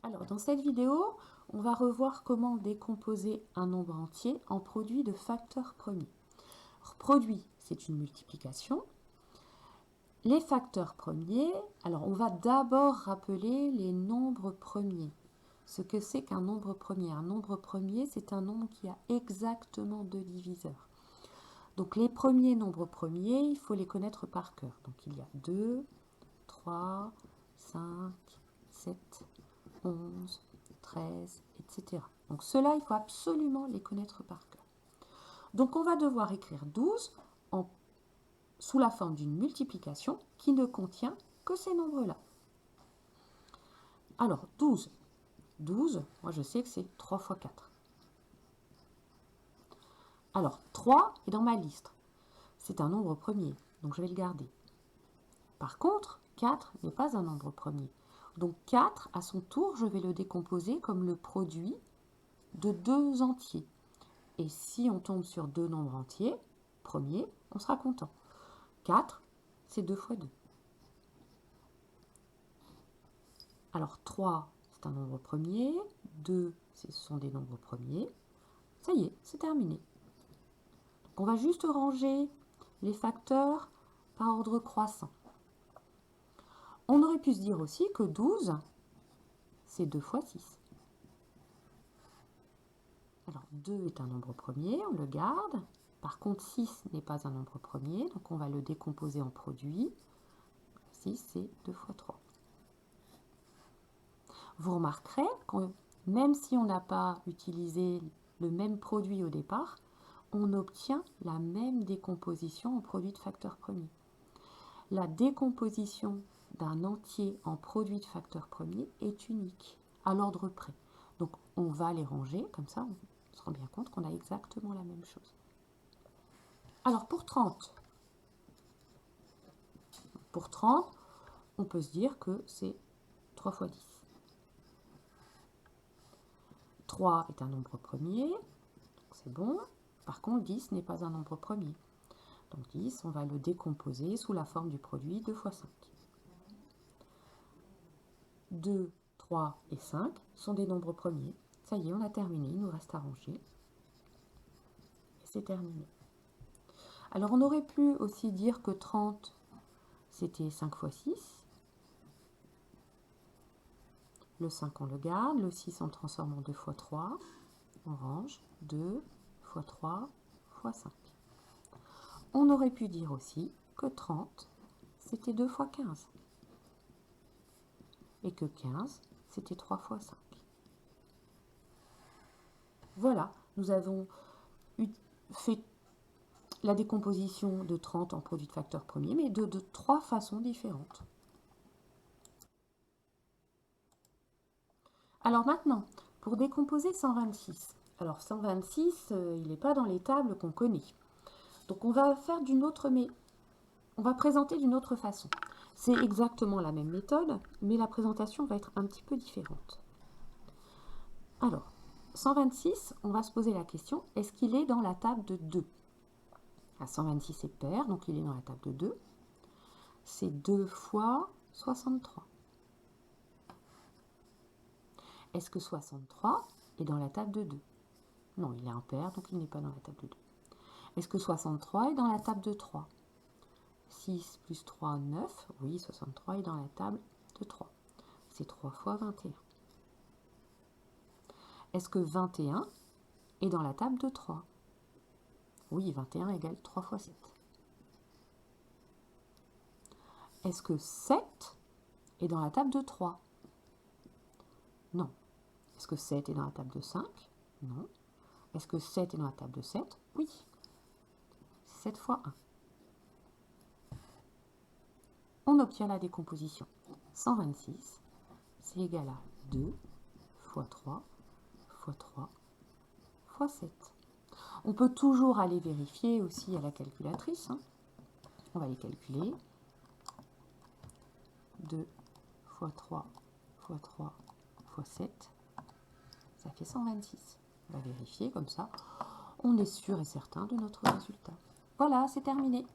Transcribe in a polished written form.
Alors, dans cette vidéo, on va revoir comment décomposer un nombre entier en produit de facteurs premiers. Alors, produit, c'est une multiplication. Les facteurs premiers, alors on va d'abord rappeler les nombres premiers. Ce que c'est qu'un nombre premier. Un nombre premier, c'est un nombre qui a exactement deux diviseurs. Donc les premiers nombres premiers, il faut les connaître par cœur. Donc il y a 2, 3, 5, 7, 11, 13, etc. Donc ceux-là, il faut absolument les connaître par cœur. Donc on va devoir écrire 12 sous la forme d'une multiplication qui ne contient que ces nombres-là. Alors 12, moi je sais que c'est 3 fois 4. Alors 3 est dans ma liste. C'est un nombre premier, donc je vais le garder. Par contre, 4 n'est pas un nombre premier. Donc 4, à son tour, je vais le décomposer comme le produit de deux entiers. Et si on tombe sur deux nombres entiers, premiers, on sera content. 4, c'est 2 fois 2. Alors 3, c'est un nombre premier. 2, ce sont des nombres premiers. Ça y est, c'est terminé. Donc on va juste ranger les facteurs par ordre croissant. On aurait pu se dire aussi que 12, c'est 2 fois 6. Alors 2 est un nombre premier, on le garde. Par contre 6 n'est pas un nombre premier, donc on va le décomposer en produit. 6 c'est 2 fois 3. Vous remarquerez que même si on n'a pas utilisé le même produit au départ, on obtient la même décomposition en produit de facteurs premiers. La décomposition d'un entier en produit de facteurs premiers est unique, à l'ordre près. Donc on va les ranger, comme ça on se rend bien compte qu'on a exactement la même chose. Alors pour 30, on peut se dire que c'est 3 fois 10. 3 est un nombre premier, c'est bon. Par contre 10 n'est pas un nombre premier. Donc 10, on va le décomposer sous la forme du produit 2 fois 5. 2, 3 et 5 sont des nombres premiers. Ça y est, on a terminé, il nous reste à ranger. Et c'est terminé. Alors on aurait pu aussi dire que 30, c'était 5 fois 6. Le 5, on le garde. Le 6, on le transforme en 2 fois 3. On range 2 fois 3 fois 5. On aurait pu dire aussi que 30, c'était 2 fois 15. Et que 15, c'était 3 fois 5. Voilà, nous avons fait la décomposition de 30 en produit de facteurs premiers, mais de 3 façons différentes. Alors maintenant, pour décomposer 126. Alors 126, il n'est pas dans les tables qu'on connaît. Donc on va faire on va présenter d'une autre façon. C'est exactement la même méthode, mais la présentation va être un petit peu différente. Alors, 126, on va se poser la question, est-ce qu'il est dans la table de 2 ? 126 est pair, donc il est dans la table de 2. C'est 2 fois 63. Est-ce que 63 est dans la table de 2 ? Non, il est impair, donc il n'est pas dans la table de 2. Est-ce que 63 est dans la table de 3 ? 6 plus 3, 9. Oui, 63 est dans la table de 3. C'est 3 fois 21. Est-ce que 21 est dans la table de 3 ? Oui, 21 égale 3 fois 7. Est-ce que 7 est dans la table de 3 ? Non. Est-ce que 7 est dans la table de 5 ? Non. Est-ce que 7 est dans la table de 7 ? Oui. 7 fois 1. On obtient la décomposition. 126, c'est égal à 2 fois 3 fois 3 fois 7. On peut toujours aller vérifier aussi à la calculatrice. On va les calculer. 2 fois 3 fois 3 fois 7, ça fait 126. On va vérifier comme ça. On est sûr et certain de notre résultat. Voilà, c'est terminé.